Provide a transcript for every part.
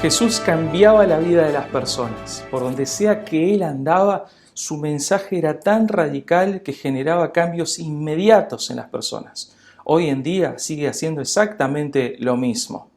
Jesús cambiaba la vida de las personas. Por donde sea que Él andaba, su mensaje era tan radical que generaba cambios inmediatos en las personas. Hoy en día sigue haciendo exactamente lo mismo.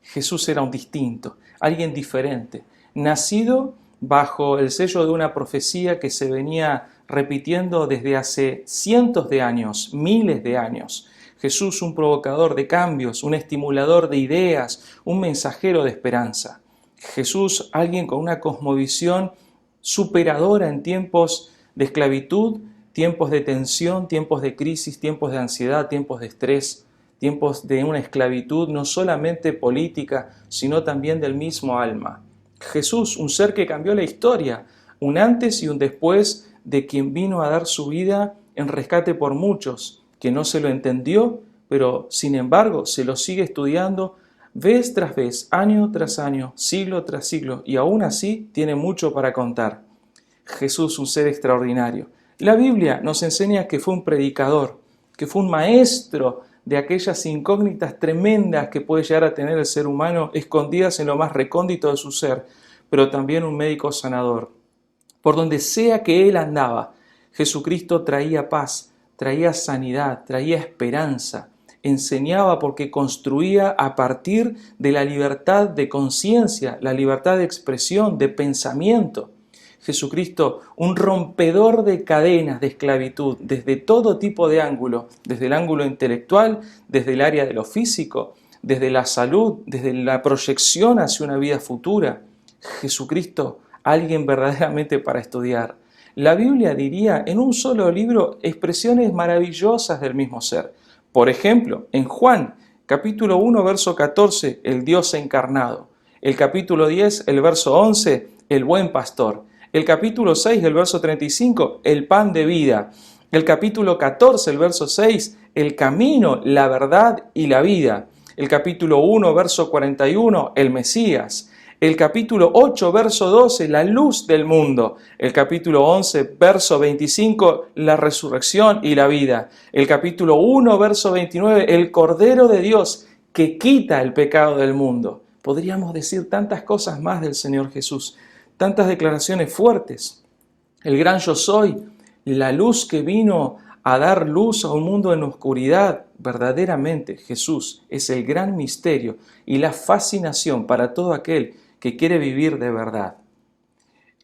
Jesús era un distinto, alguien diferente, nacido bajo el sello de una profecía que se venía repitiendo desde hace cientos de años, miles de años. Jesús, un provocador de cambios, un estimulador de ideas, un mensajero de esperanza. Jesús, alguien con una cosmovisión superadora en tiempos de esclavitud, tiempos de tensión, tiempos de crisis, tiempos de ansiedad, tiempos de estrés, tiempos de una esclavitud no solamente política, sino también del mismo alma. Jesús, un ser que cambió la historia, un antes y un después de quien vino a dar su vida en rescate por muchos, que no se lo entendió, pero sin embargo se lo sigue estudiando vez tras vez, año tras año, siglo tras siglo, y aún así tiene mucho para contar. Jesús, un ser extraordinario. La Biblia nos enseña que fue un predicador, que fue un maestro de aquellas incógnitas tremendas que puede llegar a tener el ser humano escondidas en lo más recóndito de su ser, pero también un médico sanador. Por donde sea que Él andaba, Jesucristo traía paz, traía sanidad, traía esperanza, enseñaba porque construía a partir de la libertad de conciencia, la libertad de expresión, de pensamiento. Jesucristo, un rompedor de cadenas de esclavitud desde todo tipo de ángulo, desde el ángulo intelectual, desde el área de lo físico, desde la salud, desde la proyección hacia una vida futura. Jesucristo, alguien verdaderamente para estudiar. La Biblia diría en un solo libro expresiones maravillosas del mismo ser. Por ejemplo, en Juan, capítulo 1, verso 14, el Dios encarnado. El capítulo 10, el verso 11, el buen pastor. El capítulo 6, el verso 35, el pan de vida. El capítulo 14, el verso 6, el camino, la verdad y la vida. El capítulo 1, verso 41, el Mesías. El capítulo 8, verso 12, la luz del mundo. El capítulo 11, verso 25, la resurrección y la vida. El capítulo 1, verso 29, el Cordero de Dios que quita el pecado del mundo. Podríamos decir tantas cosas más del Señor Jesús, tantas declaraciones fuertes. El gran yo soy, la luz que vino a dar luz a un mundo en oscuridad. Verdaderamente Jesús es el gran misterio y la fascinación para todo aquel que quiere vivir de verdad.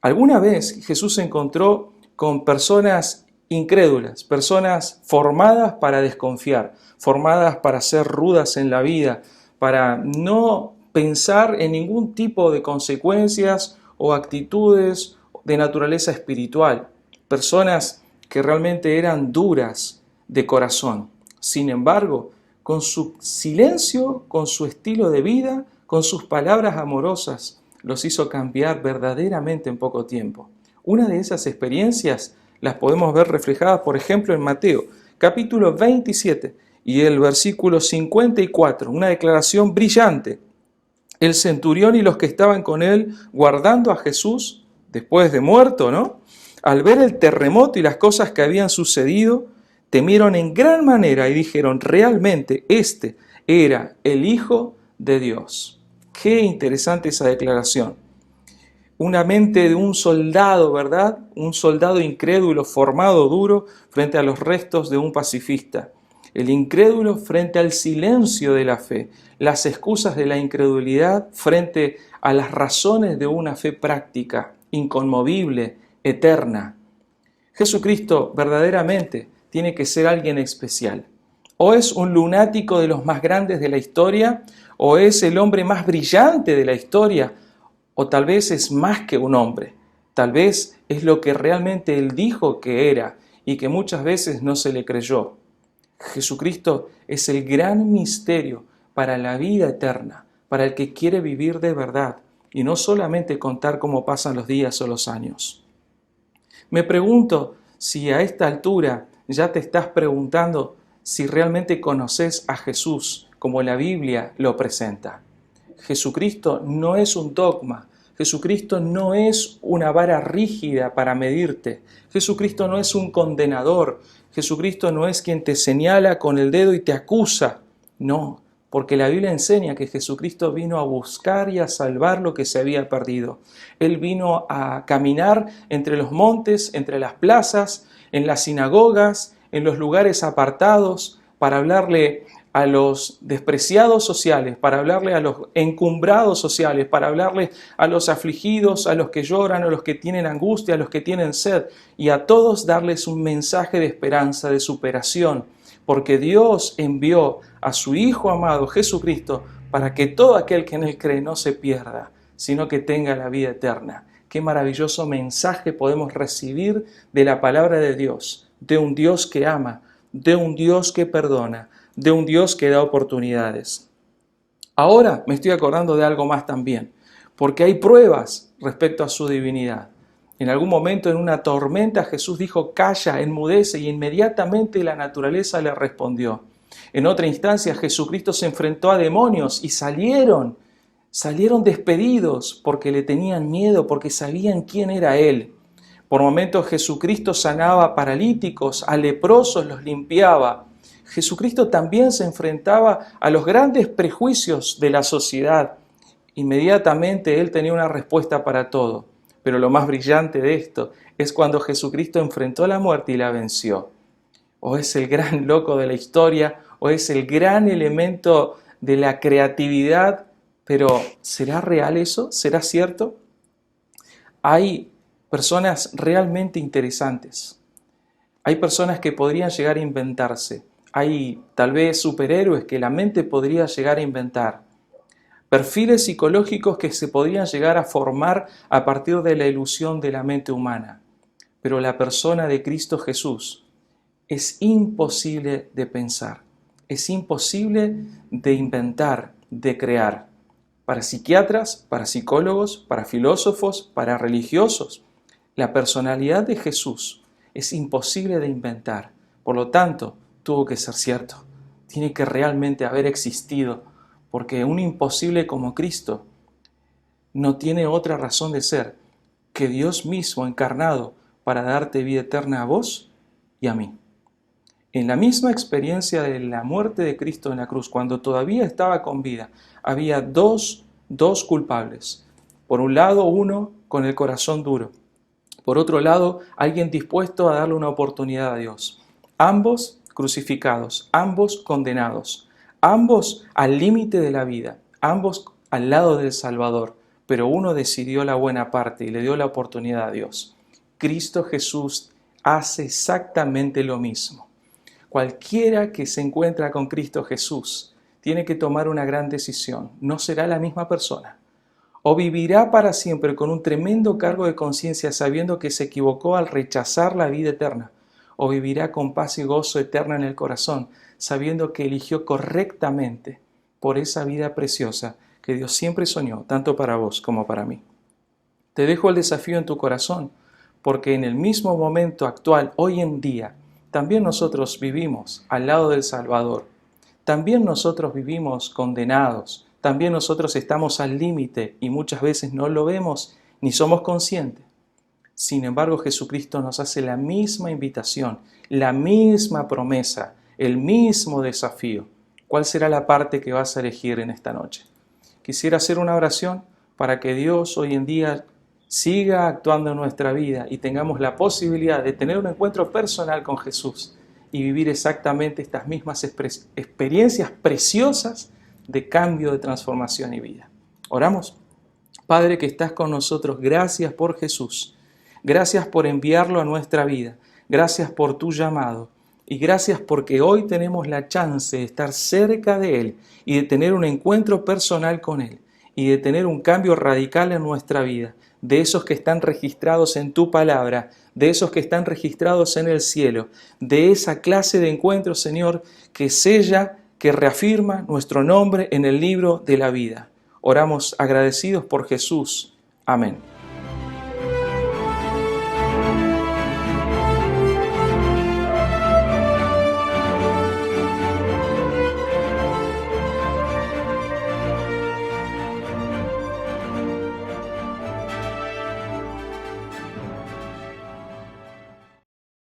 Alguna vez Jesús se encontró con personas incrédulas, personas formadas para desconfiar, formadas para ser rudas en la vida, para no pensar en ningún tipo de consecuencias o actitudes de naturaleza espiritual, personas que realmente eran duras de corazón. Sin embargo, con su silencio, con su estilo de vida, con sus palabras amorosas, los hizo cambiar verdaderamente en poco tiempo. Una de esas experiencias las podemos ver reflejadas, por ejemplo, en Mateo, capítulo 27 y el versículo 54, una declaración brillante. El centurión y los que estaban con él guardando a Jesús, después de muerto, ¿no? Al ver el terremoto y las cosas que habían sucedido, temieron en gran manera y dijeron, realmente este era el Hijo de Dios. Qué interesante esa declaración. Una mente de un soldado, ¿verdad? Un soldado incrédulo, formado, duro, frente a los restos de un pacifista. El incrédulo frente al silencio de la fe, las excusas de la incredulidad frente a las razones de una fe práctica, inconmovible, eterna. Jesucristo verdaderamente tiene que ser alguien especial. O es un lunático de los más grandes de la historia, o es el hombre más brillante de la historia, o tal vez es más que un hombre. Tal vez es lo que realmente él dijo que era y que muchas veces no se le creyó. Jesucristo es el gran misterio para la vida eterna, para el que quiere vivir de verdad y no solamente contar cómo pasan los días o los años. Me pregunto si a esta altura ya te estás preguntando si realmente conoces a Jesús como la Biblia lo presenta. Jesucristo no es un dogma, Jesucristo no es una vara rígida para medirte, Jesucristo no es un condenador, Jesucristo no es quien te señala con el dedo y te acusa. No, porque la Biblia enseña que Jesucristo vino a buscar y a salvar lo que se había perdido. Él vino a caminar entre los montes, entre las plazas, en las sinagogas, en los lugares apartados, para hablarle a los despreciados sociales, para hablarle a los encumbrados sociales, para hablarle a los afligidos, a los que lloran, a los que tienen angustia, a los que tienen sed, y a todos darles un mensaje de esperanza, de superación, porque Dios envió a su Hijo amado Jesucristo para que todo aquel que en Él cree no se pierda, sino que tenga la vida eterna. Qué maravilloso mensaje podemos recibir de la palabra de Dios, de un Dios que ama, de un Dios que perdona, de un Dios que da oportunidades. Ahora me estoy acordando de algo más también, porque hay pruebas respecto a su divinidad. En algún momento en una tormenta Jesús dijo, calla, enmudece, y inmediatamente la naturaleza le respondió. En otra instancia Jesucristo se enfrentó a demonios y salieron despedidos porque le tenían miedo, porque sabían quién era Él. Por momentos Jesucristo sanaba a paralíticos, a leprosos los limpiaba. Jesucristo también se enfrentaba a los grandes prejuicios de la sociedad. Inmediatamente Él tenía una respuesta para todo. Pero lo más brillante de esto es cuando Jesucristo enfrentó la muerte y la venció. O es el gran loco de la historia, o es el gran elemento de la creatividad, pero ¿será real eso? ¿Será cierto? Hay personas realmente interesantes. Hay personas que podrían llegar a inventarse. Hay tal vez superhéroes que la mente podría llegar a inventar. Perfiles psicológicos que se podrían llegar a formar a partir de la ilusión de la mente humana. Pero la persona de Cristo Jesús es imposible de pensar, es imposible de inventar, de crear. Para psiquiatras, para psicólogos, para filósofos, para religiosos, la personalidad de Jesús es imposible de inventar. Por lo tanto, tuvo que ser cierto. Tiene que realmente haber existido, porque un imposible como Cristo no tiene otra razón de ser que Dios mismo encarnado para darte vida eterna a vos y a mí. En la misma experiencia de la muerte de Cristo en la cruz, cuando todavía estaba con vida, había dos culpables. Por un lado, uno con el corazón duro. Por otro lado, alguien dispuesto a darle una oportunidad a Dios. Ambos crucificados, ambos condenados, ambos al límite de la vida, ambos al lado del Salvador, pero uno decidió la buena parte y le dio la oportunidad a Dios. Cristo Jesús hace exactamente lo mismo. Cualquiera que se encuentra con Cristo Jesús tiene que tomar una gran decisión. No será la misma persona. O vivirá para siempre con un tremendo cargo de conciencia sabiendo que se equivocó al rechazar la vida eterna. O vivirá con paz y gozo eterna en el corazón, sabiendo que eligió correctamente por esa vida preciosa que Dios siempre soñó, tanto para vos como para mí. Te dejo el desafío en tu corazón, porque en el mismo momento actual, hoy en día, también nosotros vivimos al lado del Salvador. También nosotros vivimos condenados. También nosotros estamos al límite y muchas veces no lo vemos ni somos conscientes. Sin embargo, Jesucristo nos hace la misma invitación, la misma promesa, el mismo desafío. ¿Cuál será la parte que vas a elegir en esta noche? Quisiera hacer una oración para que Dios hoy en día siga actuando en nuestra vida y tengamos la posibilidad de tener un encuentro personal con Jesús y vivir exactamente estas mismas experiencias preciosas de cambio, de transformación y vida. Oramos. Padre que estás con nosotros, gracias por Jesús. Gracias por enviarlo a nuestra vida. Gracias por tu llamado. Y gracias porque hoy tenemos la chance de estar cerca de Él y de tener un encuentro personal con Él y de tener un cambio radical en nuestra vida, de esos que están registrados en tu palabra, de esos que están registrados en el cielo, de esa clase de encuentros, Señor, que sella, que reafirma nuestro nombre en el libro de la vida. Oramos agradecidos por Jesús. Amén.